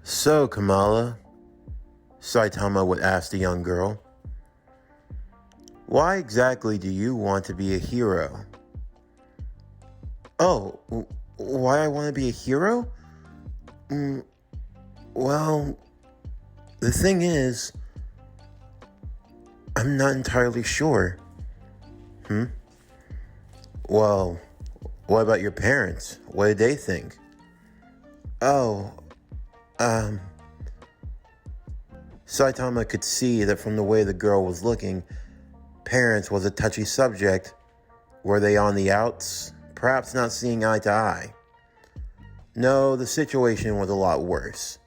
So, Kamala, Saitama would ask the young girl, why exactly do you want to be a hero? Oh, why I want to be a hero? Well, the thing is, I'm not entirely sure. Well, what about your parents? What did they think? Oh, Saitama could see that from the way the girl was looking, parents was a touchy subject. Were they on the outs? Perhaps not seeing eye to eye. No, the situation was a lot worse.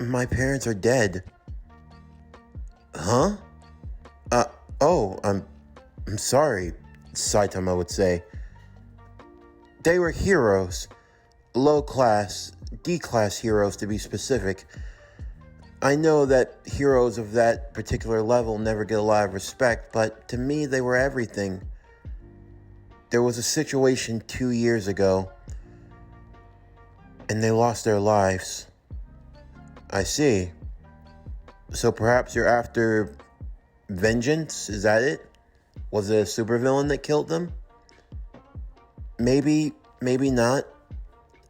My parents are dead. Huh? I'm sorry, Saitama would say. They were heroes. Low class, D-class heroes to be specific. I know that heroes of that particular level never get a lot of respect, but to me they were everything. There was a situation 2 years ago, and they lost their lives. I see. So perhaps you're after vengeance? Is that it? Was it a supervillain that killed them? Maybe not.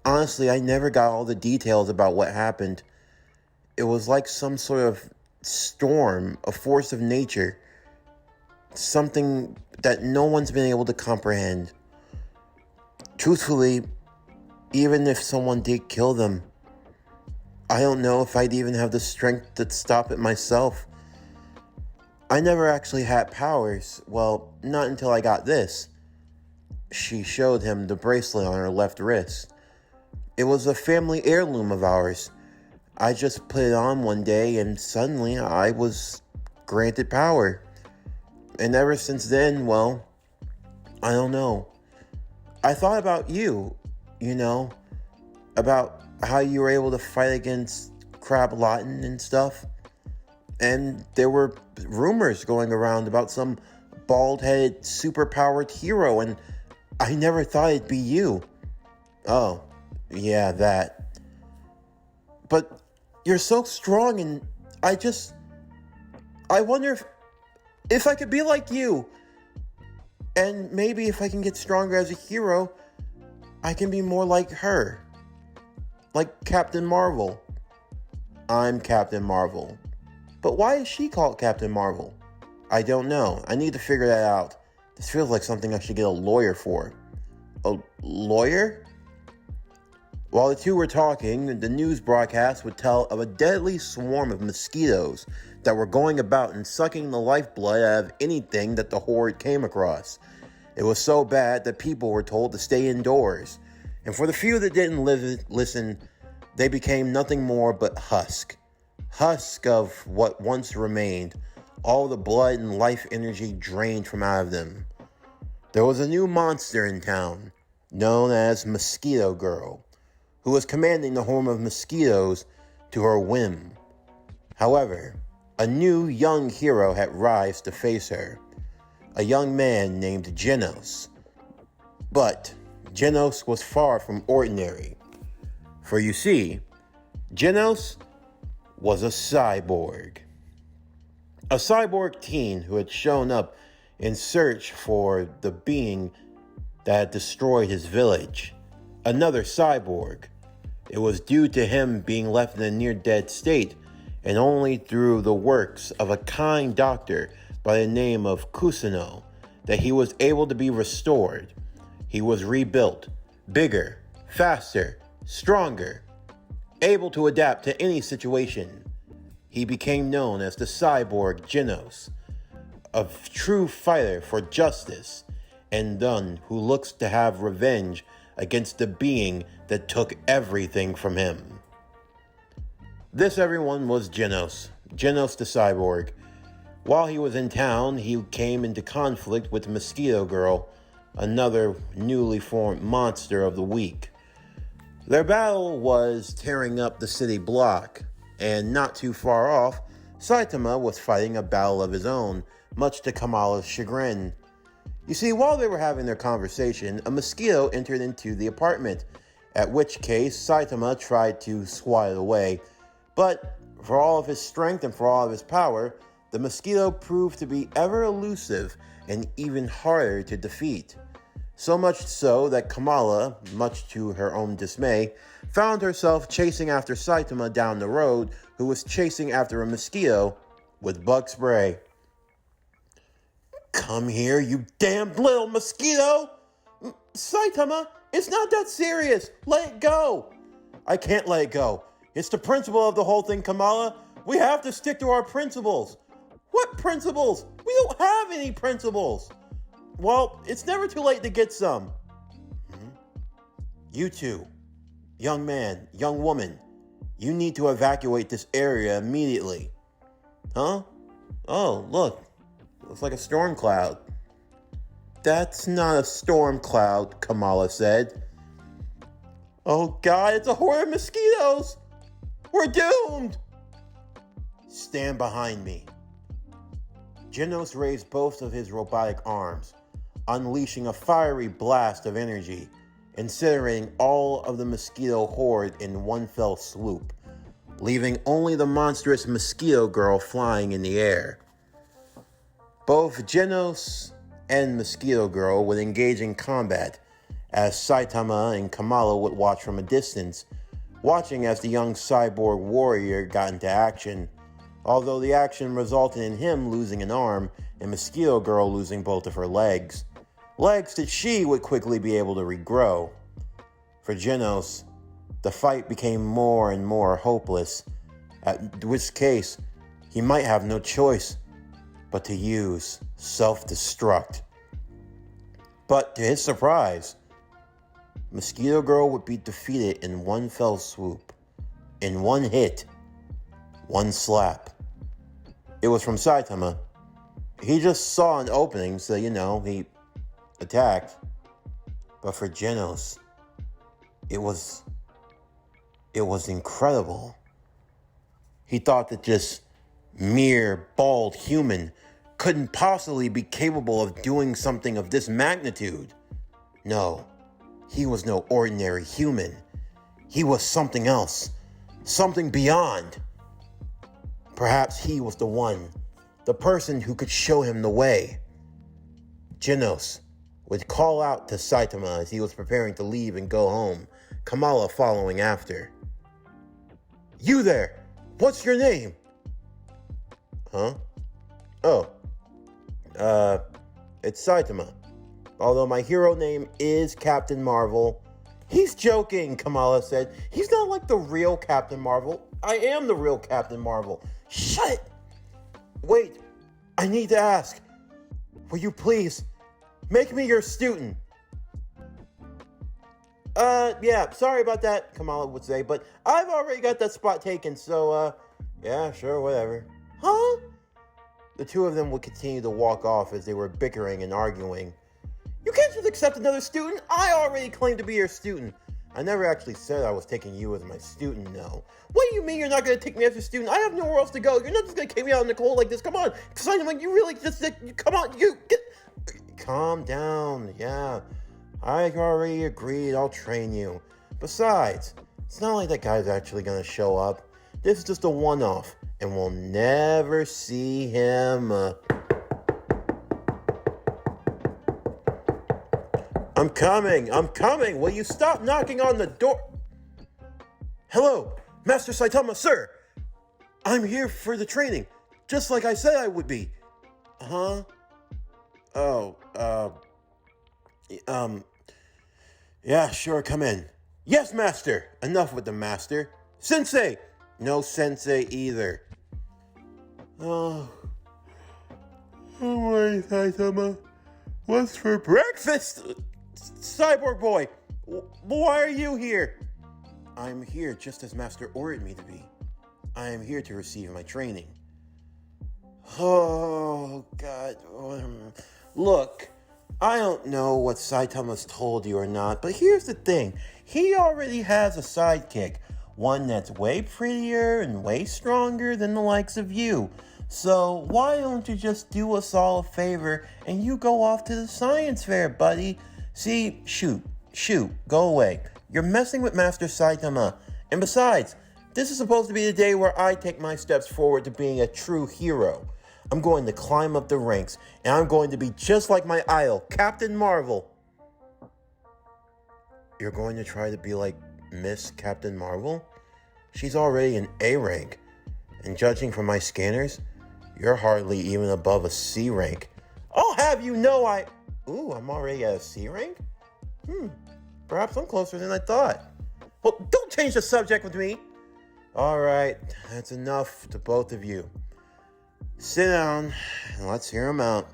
Honestly, I never got all the details about what happened. It was like some sort of storm, a force of nature. Something that no one's been able to comprehend. Truthfully, even if someone did kill them, I don't know if I'd even have the strength to stop it myself. I never actually had powers. Well, not until I got this. She showed him the bracelet on her left wrist. It was a family heirloom of ours. I just put it on one day and suddenly I was granted power. And ever since then, well, I don't know. I thought about you, about how you were able to fight against Crab Lawton and stuff. And there were rumors going around about some bald-headed, super-powered hero, and I never thought it'd be you. Oh, yeah, that. But you're so strong, and I wonder if I could be like you. And maybe if I can get stronger as a hero, I can be more like her. Like Captain Marvel. I'm Captain Marvel. But why is she called Captain Marvel? I don't know. I need to figure that out. This feels like something I should get a lawyer for. A lawyer? While the two were talking, the news broadcast would tell of a deadly swarm of mosquitoes that were going about and sucking the lifeblood out of anything that the horde came across. It was so bad that people were told to stay indoors. And for the few that didn't listen, they became nothing more but husk. Husk of what once remained, all the blood and life energy drained from out of them. There was a new monster in town, known as Mosquito Girl, who was commanding the horde of mosquitoes to her whim. However, a new young hero had risen to face her, a young man named Genos. But Genos was far from ordinary, for you see, Genos was a cyborg. A cyborg teen who had shown up in search for the being that had destroyed his village. Another cyborg. It was due to him being left in a near-dead state, and only through the works of a kind doctor by the name of Kusano that he was able to be restored. He was rebuilt, bigger, faster, stronger, able to adapt to any situation. He became known as the cyborg Genos, a true fighter for justice, and one who looks to have revenge against the being that took everything from him. This, everyone, was Genos the cyborg. While he was in town, he came into conflict with Mosquito Girl, another newly formed monster of the week. Their battle was tearing up the city block, and not too far off, Saitama was fighting a battle of his own, much to Kamala's chagrin. You see, while they were having their conversation, a mosquito entered into the apartment, At which case, Saitama tried to swat it away, but for all of his strength and for all of his power, the Mosquito proved to be ever elusive and even harder to defeat. So much so that Kamala, much to her own dismay, found herself chasing after Saitama down the road, who was chasing after a Mosquito with bug spray. "Come here, you damned little Mosquito!" "Saitama, it's not that serious. Let it go." "I can't let it go. It's the principle of the whole thing, Kamala. We have to stick to our principles." "What principles? We don't have any principles." "Well, it's never too late to get some." "You two, young man, young woman, you need to evacuate this area immediately." "Huh? Oh, look. Looks like a storm cloud." "That's not a storm cloud," Kamala said. "Oh God, it's a horde of mosquitoes! We're doomed!" "Stand behind me." Genos raised both of his robotic arms, unleashing a fiery blast of energy, incinerating all of the mosquito horde in one fell swoop, leaving only the monstrous Mosquito Girl flying in the air. Both Genos and Mosquito Girl would engage in combat, as Saitama and Kamala would watch from a distance, watching as the young cyborg warrior got into action, although the action resulted in him losing an arm and Mosquito Girl losing both of her legs that she would quickly be able to regrow. For Genos, the fight became more and more hopeless, at which case he might have no choice but to use self-destruct. But to his surprise, Mosquito Girl would be defeated in one fell swoop, in one hit, one slap. It was from Saitama. He just saw an opening, so he attacked. But for Genos, it was incredible. He thought that this mere bald human couldn't possibly be capable of doing something of this magnitude. No, he was no ordinary human. He was something else, something beyond. Perhaps he was the one, the person who could show him the way. Genos would call out to Saitama as he was preparing to leave and go home, Kamala following after. "You there! What's your name?" "Huh? Oh, it's Saitama. Although my hero name is Captain Marvel." "He's joking," Kamala said. "He's not like the real Captain Marvel. I am the real Captain Marvel." "Shut it!" "Wait, I need to ask. Will you please make me your student?" Yeah, sorry about that," Kamala would say, "but I've already got that spot taken, so, yeah, sure, whatever." "Huh?" The two of them would continue to walk off as they were bickering and arguing. "You can't just accept another student. I already claimed to be your student." "I never actually said I was taking you as my student, no." "What do you mean you're not going to take me as your student? I have nowhere else to go. You're not just going to kick me out in the cold like this. Come on. Simon, you really just, come on, you get... Calm down, yeah. I already agreed, I'll train you. Besides, it's not like that guy's actually going to show up. This is just a one-off, and we'll never see him. I'm coming. Will you stop knocking on the door? "Hello, Master Saitama, sir. I'm here for the training, just like I said I would be." "Huh? Oh, yeah, sure, come in." "Yes, master." "Enough with the master." "Sensei." "No sensei either." Oh my, Saitama. What's for breakfast? Cyborg boy, why are you here? "I'm here just as master ordered me to be. I am here to receive my training." Oh, God. Look, I don't know what Saitama's told you or not, but here's the thing. He already has a sidekick, one that's way prettier and way stronger than the likes of you. So why don't you just do us all a favor and you go off to the science fair, buddy? See, shoot, go away. You're messing with Master Saitama. And besides, this is supposed to be the day where I take my steps forward to being a true hero. I'm going to climb up the ranks, and I'm going to be just like my idol, Captain Marvel. You're going to try to be like Miss Captain Marvel? She's already an A rank, and judging from my scanners, you're hardly even above a C rank. I'll have you know I'm already at a C rank? Perhaps I'm closer than I thought. Well, don't change the subject with me. All right, that's enough to both of you. Sit down and let's hear him out.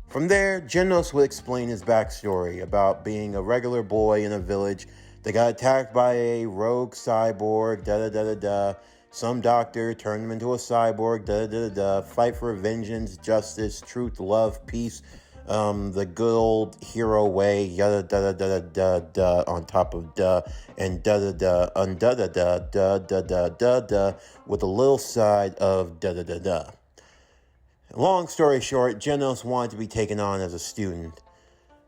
From there, Genos would explain his backstory about being a regular boy in a village that got attacked by a rogue cyborg, da-da-da-da-da. Some doctor turned him into a cyborg, da-da-da-da-da. Fight for vengeance, justice, truth, love, peace, the good old hero way, yada da da da da da on top of da, and da da da da da da da da da da da with a little side of da da da da. Long story short, Genos wanted to be taken on as a student.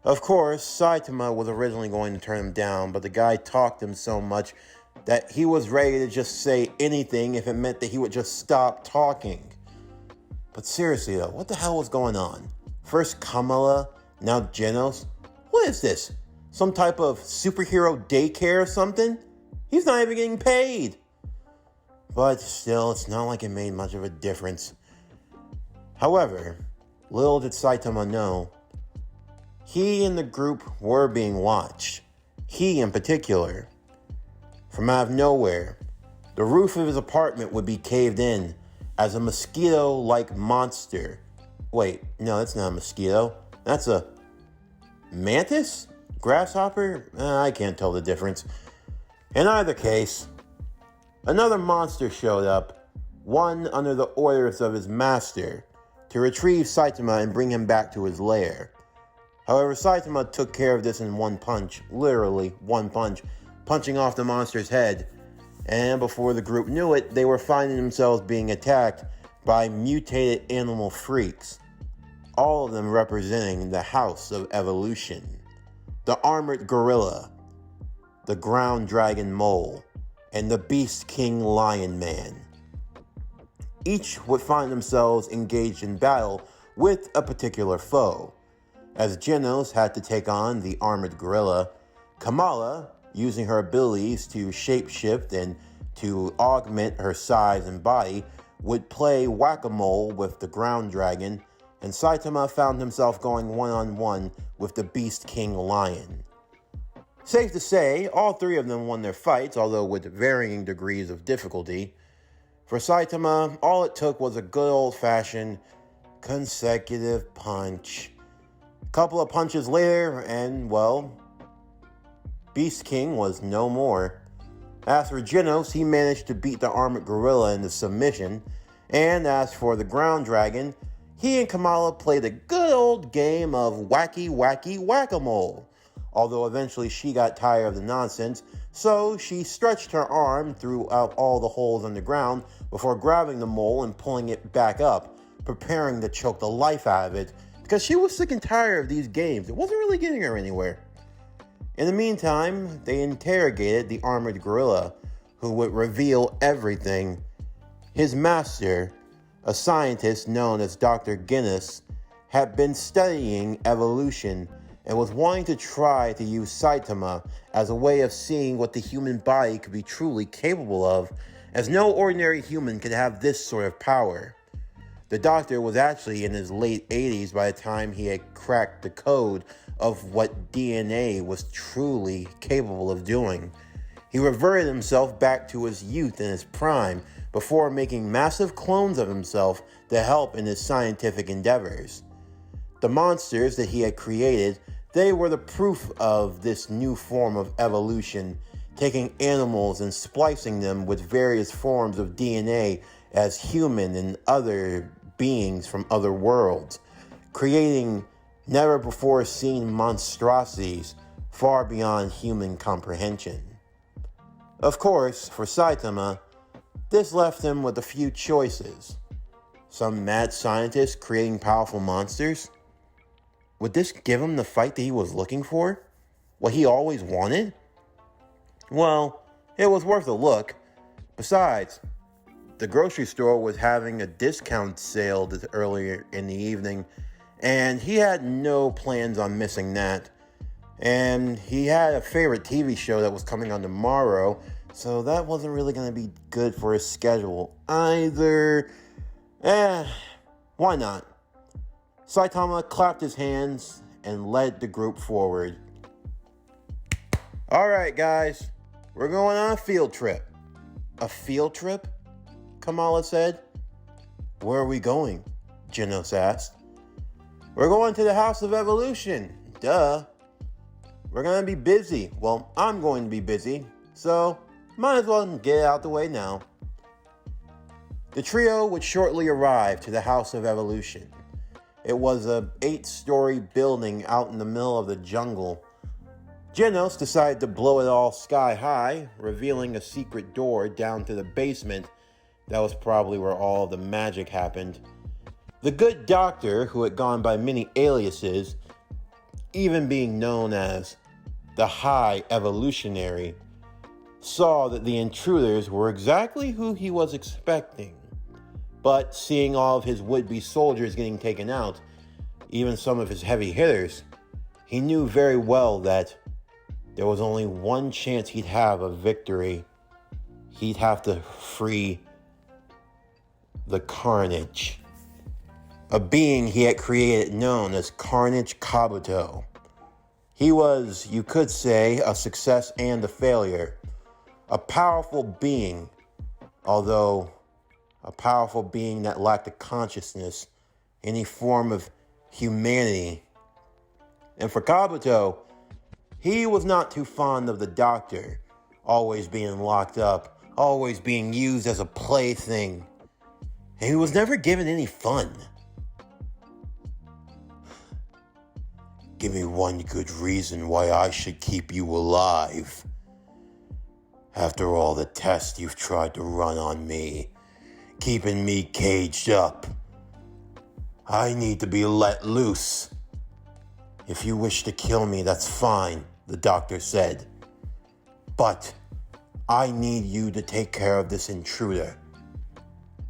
Of course, Saitama was originally going to turn him down, but the guy talked him so much that he was ready to just say anything if it meant that he would just stop talking. But seriously though, what the hell was going on? First Kamala, now Genos? What is this? Some type of superhero daycare or something? He's not even getting paid. But still, it's not like it made much of a difference. However, little did Saitama know, he and the group were being watched. He in particular. From out of nowhere, the roof of his apartment would be caved in as a mosquito-like monster. Wait, no, that's not a mosquito. That's a mantis? Grasshopper? I can't tell the difference. In either case, another monster showed up, one under the orders of his master, to retrieve Saitama and bring him back to his lair. However, Saitama took care of this in one punch, literally one punch, punching off the monster's head. And before the group knew it, they were finding themselves being attacked by mutated animal freaks, all of them representing the House of Evolution, the Armored Gorilla, the Ground Dragon Mole, and the Beast King Lion Man. Each would find themselves engaged in battle with a particular foe, as Genos had to take on the Armored Gorilla, Kamala, using her abilities to shapeshift and to augment her size and body, would play whack-a-mole with the Ground Dragon, and Saitama found himself going one-on-one with the Beast King Lion. Safe to say, all three of them won their fights, although with varying degrees of difficulty. For Saitama, all it took was a good old-fashioned consecutive punch. A couple of punches later, and, well, Beast King was no more. As for Genos, he managed to beat the Armored Gorilla into submission, and as for the Ground Dragon, he and Kamala played a good old game of wacky whack-a-mole. Although eventually she got tired of the nonsense, so she stretched her arm throughout all the holes underground before grabbing the mole and pulling it back up, preparing to choke the life out of it, because she was sick and tired of these games. It wasn't really getting her anywhere. In the meantime, they interrogated the Armored Gorilla, who would reveal everything. His master, a scientist known as Dr. Guinness, had been studying evolution and was wanting to try to use Saitama as a way of seeing what the human body could be truly capable of, as no ordinary human could have this sort of power. The doctor was actually in his late 80s by the time he had cracked the code of what DNA was truly capable of doing. He reverted himself back to his youth and his prime before making massive clones of himself to help in his scientific endeavors. The monsters that he had created, they were the proof of this new form of evolution, taking animals and splicing them with various forms of DNA as human and other beings from other worlds, creating never before seen monstrosities far beyond human comprehension. Of course, for Saitama, this left him with a few choices. Some mad scientist creating powerful monsters? Would this give him the fight that he was looking for? what he always wanted? Well, it was worth a look. Besides, the grocery store was having a discount sale earlier in the evening, and he had no plans on missing that. And he had a favorite TV show that was coming on tomorrow, so that wasn't really going to be good for his schedule either. Why not? Saitama clapped his hands and led the group forward. Alright guys, we're going on a field trip. A field trip? Kamala said. Where are we going? Genos asked. We're going to the House of Evolution. Duh. We're going to be busy. Well, I'm going to be busy, so might as well get it out the way now. The trio would shortly arrive to the House of Evolution. It was a 8-story building out in the middle of the jungle. Genos decided to blow it all sky high, revealing a secret door down to the basement. That was probably where all the magic happened. The good doctor, who had gone by many aliases, even being known as the High Evolutionary, saw that the intruders were exactly who he was expecting. But seeing all of his would-be soldiers getting taken out, even some of his heavy hitters, he knew very well that there was only one chance he'd have of victory. He'd have to free the Carnage, a being he had created known as Carnage Kabuto. He was, you could say, a success and a failure. A powerful being, although a powerful being that lacked a consciousness, any form of humanity. And for Kabuto, he was not too fond of the doctor, always being locked up, always being used as a plaything. And he was never given any fun. Give me one good reason why I should keep you alive. After all the tests you've tried to run on me, keeping me caged up, I need to be let loose. If you wish to kill me, that's fine, the doctor said. But I need you to take care of this intruder.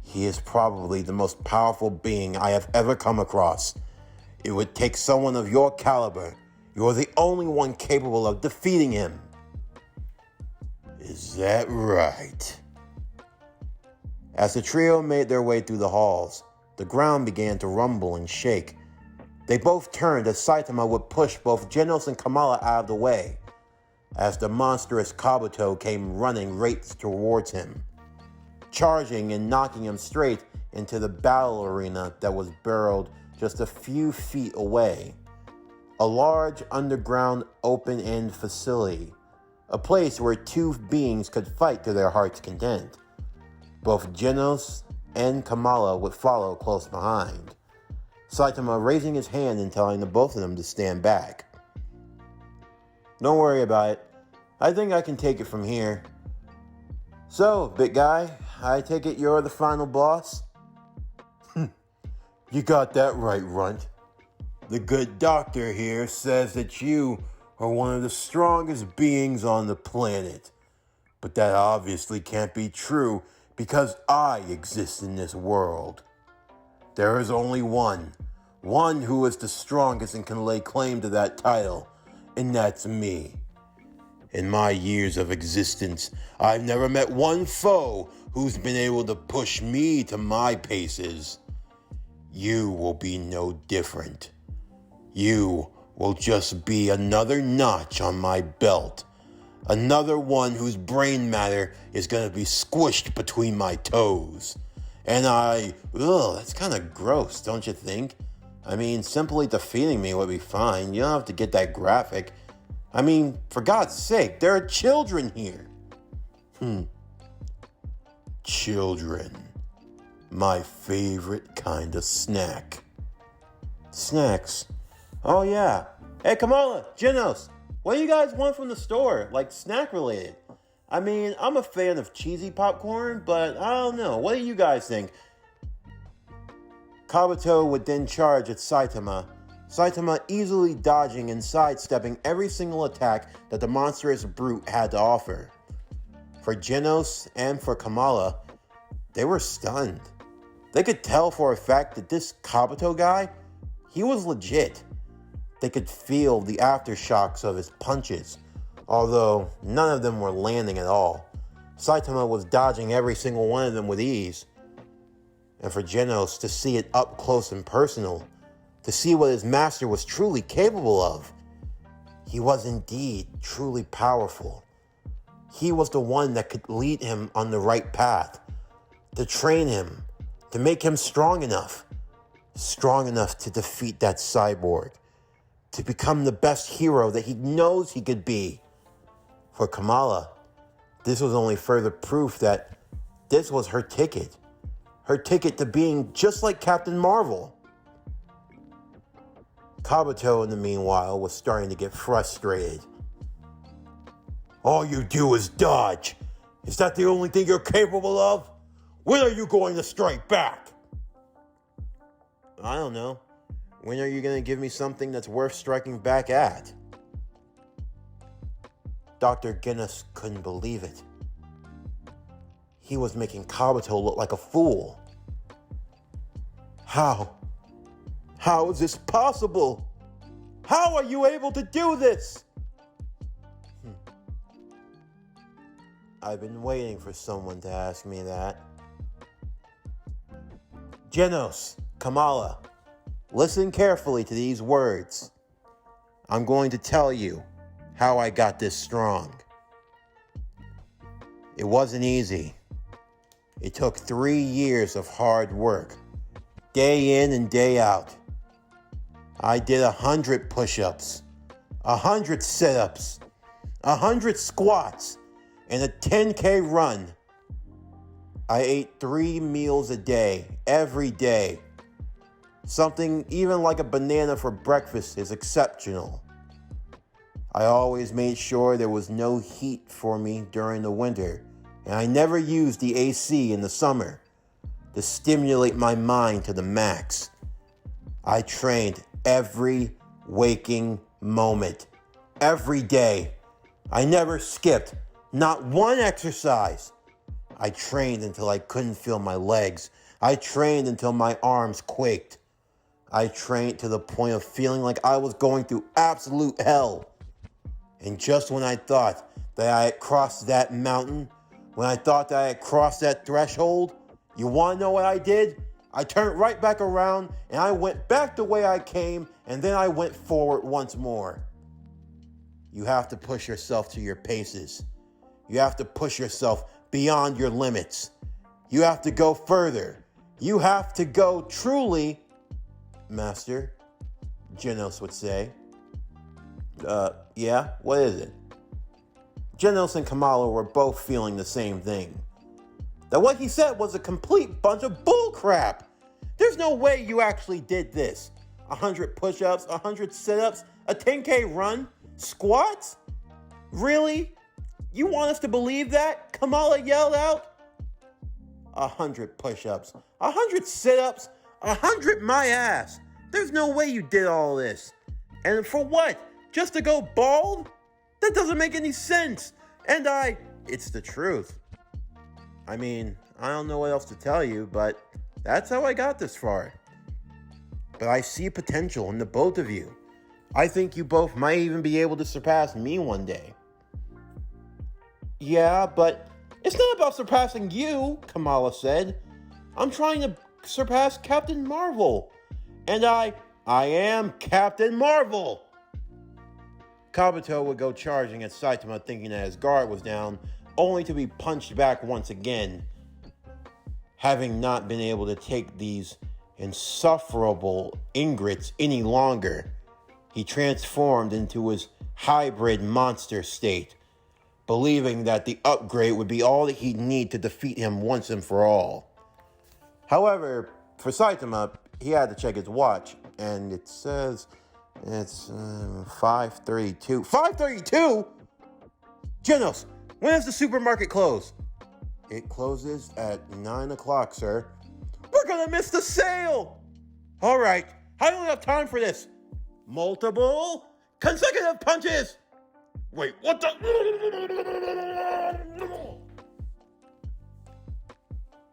He is probably the most powerful being I have ever come across. It would take someone of your caliber. You're the only one capable of defeating him. Is that right? As the trio made their way through the halls, the ground began to rumble and shake. They both turned as Saitama would push both Genos and Kamala out of the way, as the monstrous Kabuto came running right towards him, charging and knocking him straight into the battle arena that was burrowed just a few feet away. A large underground open-end facility, a place where two beings could fight to their heart's content. Both Genos and Kamala would follow close behind, Saitama raising his hand and telling the both of them to stand back. Don't worry about it. I think I can take it from here. So, big guy, I take it you're the final boss? You got that right, Runt. The good doctor here says that you are one of the strongest beings on the planet. But that obviously can't be true because I exist in this world. There is only one who is the strongest and can lay claim to that title, and that's me. In my years of existence, I've never met one foe who's been able to push me to my paces. You will be no different. You will just be another notch on my belt. Another one whose brain matter is going to be squished between my toes. And that's kind of gross, don't you think? I mean, simply defeating me would be fine. You don't have to get that graphic. I mean, for God's sake, there are children here. Children. My favorite kind of snack. Snacks. Oh yeah. Hey Kamala, Genos, what do you guys want from the store? Like snack related? I mean, I'm a fan of cheesy popcorn, but I don't know. What do you guys think? Kabuto would then charge at Saitama, Saitama easily dodging and sidestepping every single attack that the monstrous brute had to offer. For Genos and for Kamala, they were stunned. They could tell for a fact that this Kabuto guy, he was legit. They could feel the aftershocks of his punches, although none of them were landing at all. Saitama was dodging every single one of them with ease. And for Genos to see it up close and personal, to see what his master was truly capable of, he was indeed truly powerful. He was the one that could lead him on the right path, to train him, to make him strong enough to defeat that cyborg, to become the best hero that he knows he could be. For Kamala, this was only further proof that this was her ticket to being just like Captain Marvel. Kabuto, in the meanwhile, was starting to get frustrated. All you do is dodge. Is that the only thing you're capable of? When are you going to strike back? I don't know. When are you going to give me something that's worth striking back at? Dr. Genos couldn't believe it. He was making Kabuto look like a fool. How? How is this possible? How are you able to do this? I've been waiting for someone to ask me that. Genos, Kamala, listen carefully to these words. I'm going to tell you how I got this strong. It wasn't easy. It took 3 years of hard work, day in and day out. I did 100 push-ups, 100 sit-ups, 100 squats, and a 10K run. I ate 3 meals a day, every day. Something even like a banana for breakfast is exceptional. I always made sure there was no heat for me during the winter, and I never used the AC in the summer to stimulate my mind to the max. I trained every waking moment, every day. I never skipped, not one exercise. I trained until I couldn't feel my legs. I trained until my arms quaked. I trained to the point of feeling like I was going through absolute hell. And just when I thought that I had crossed that mountain, when I thought that I had crossed that threshold, you want to know what I did? I turned right back around and I went back the way I came, and then I went forward once more. You have to push yourself to your paces. You have to push yourself beyond your limits. You have to go further. You have to go truly, Master, Genos would say. Yeah, what is it? Genos and Kamala were both feeling the same thing. That what he said was a complete bunch of bullcrap. There's no way you actually did this. 100 push-ups, 100 sit-ups, a 10K run, squats? Really? You want us to believe that? Kamala yelled out. 100 push-ups, 100 sit-ups, 100 my ass. There's no way you did all this. And for what? Just to go bald? That doesn't make any sense. And it's the truth. I mean, I don't know what else to tell you, but that's how I got this far. But I see potential in the both of you. I think you both might even be able to surpass me one day. Yeah, but it's not about surpassing you, Kamala said. I'm trying to surpass Captain Marvel. And I am Captain Marvel. Kabuto would go charging at Saitama, thinking that his guard was down, only to be punched back once again. Having not been able to take these insufferable ingrates any longer, he transformed into his hybrid monster state, believing that the upgrade would be all that he'd need to defeat him once and for all. However, for Saitama, he had to check his watch, and it says it's 5:32. 5:32? Genos, when does the supermarket close? It closes at 9 o'clock, sir. We're gonna miss the sale! Alright, I don't have time for this. multiple consecutive punches. Wait, what the?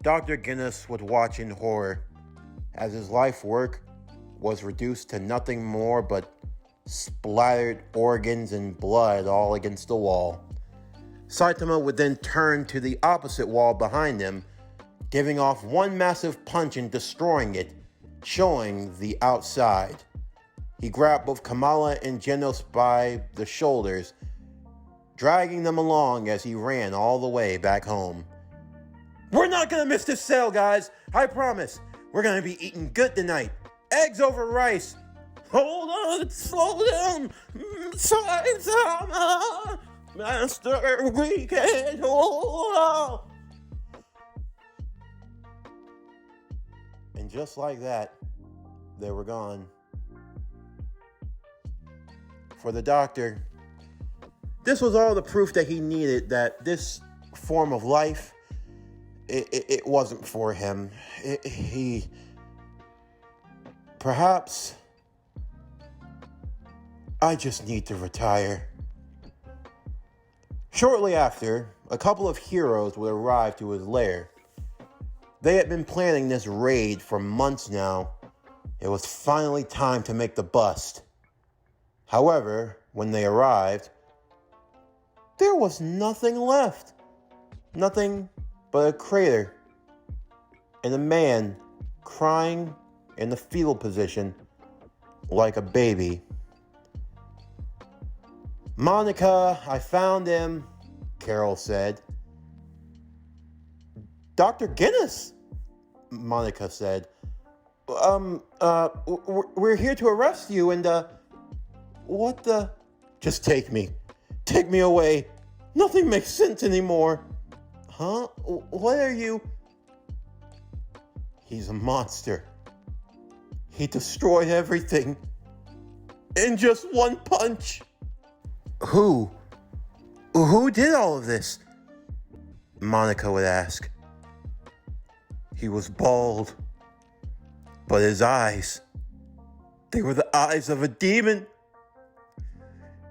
Dr. Guinness would watch in horror as his life work was reduced to nothing more but splattered organs and blood all against the wall. Saitama would then turn to the opposite wall behind him, giving off one massive punch and destroying it, showing the outside. He grabbed both Kamala and Genos by the shoulders, dragging them along as he ran all the way back home. We're not gonna miss this sale, guys. I promise. We're gonna be eating good tonight. Eggs over rice. Hold on, slow down. Saitama, Master, we can't hold on. And just like that, they were gone. For the doctor, this was all the proof that he needed that this form of life, it wasn't for him. Perhaps I just need to retire. Shortly after, a couple of heroes would arrive to his lair. They had been planning this raid for months now. It was finally time to make the bust. However, when they arrived, there was nothing left. Nothing but a crater and a man crying in the fetal position like a baby. Monica, I found him, Carol said. Dr. Guinness, Monica said. We're here to arrest you and, what the? Just take me. Take me away. Nothing makes sense anymore. Huh? What are you? He's a monster. He destroyed everything in just one punch. Who? Who did all of this? Monica would ask. He was bald, but his eyes, they were the eyes of a demon.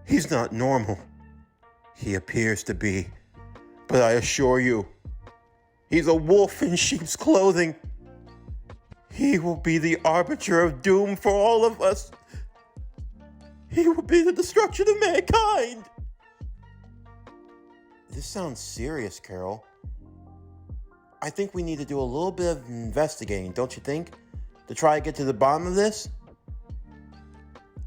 He's not normal. He appears to be, but I assure you, he's a wolf in sheep's clothing. He will be the arbiter of doom for all of us. He will be the destruction of mankind. This sounds serious, Carol. I think we need to do a little bit of investigating, don't you think? To try to get to the bottom of this?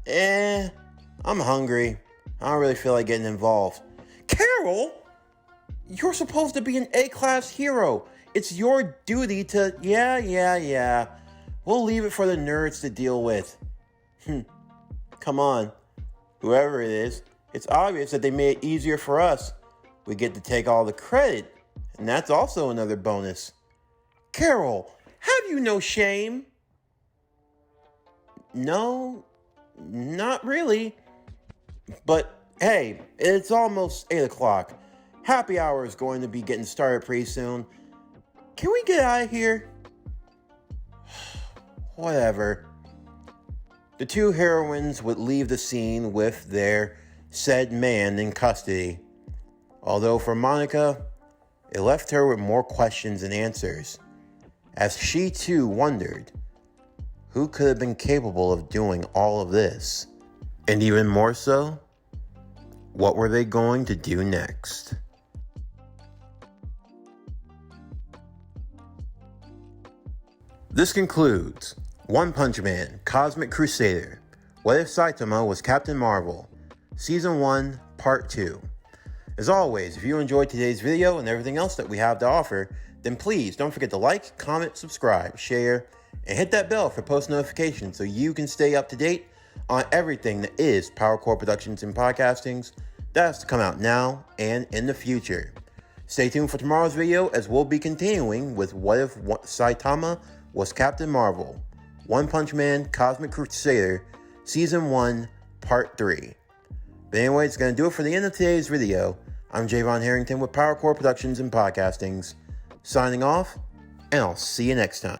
I'm hungry. I don't really feel like getting involved. Carol! You're supposed to be an A-class hero. It's your duty to... Yeah. We'll leave it for the nerds to deal with. Come on. Whoever it is, it's obvious that they made it easier for us. We get to take all the credit. And that's also another bonus. Carol, have you no shame? No, not really. But hey, it's almost 8 o'clock. Happy hour is going to be getting started pretty soon. Can we get out of here? Whatever. The two heroines would leave the scene with their said man in custody. Although for Monica, it left her with more questions than answers, as she too wondered who could have been capable of doing all of this. And even more so, what were they going to do next? This concludes One Punch Man, Cosmic Crusader, What If Saitama Was Captain Marvel, Season 1, Part 2. As always, if you enjoyed today's video and everything else that we have to offer, then please don't forget to like, comment, subscribe, share, and hit that bell for post notifications so you can stay up to date on everything that is PowerCore Productions and Podcastings that has to come out now and in the future. Stay tuned for tomorrow's video as we'll be continuing with What If Saitama Was Captain Marvel, One Punch Man, Cosmic Crusader, Season 1, Part 3. But anyway, it's going to do it for the end of today's video. I'm Javon Harrington with PowerCore Productions and Podcastings, signing off, and I'll see you next time.